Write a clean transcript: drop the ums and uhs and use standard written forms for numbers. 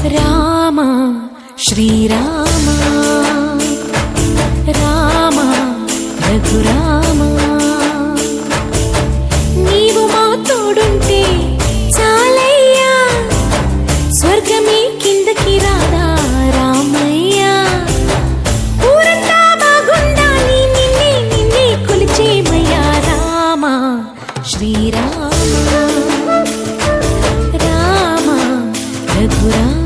రామ శ్రీరామ రామ రఘురామ నీవు మా తోడుంటే చాలయ్యా స్వర్గమే కిందకి రాదా రామయ్యా ఊరంతా బాగుండాలి నిన్నే నిన్నే కొలిచేమయ్యా రామ శ్రీరామ రామ రఘురామ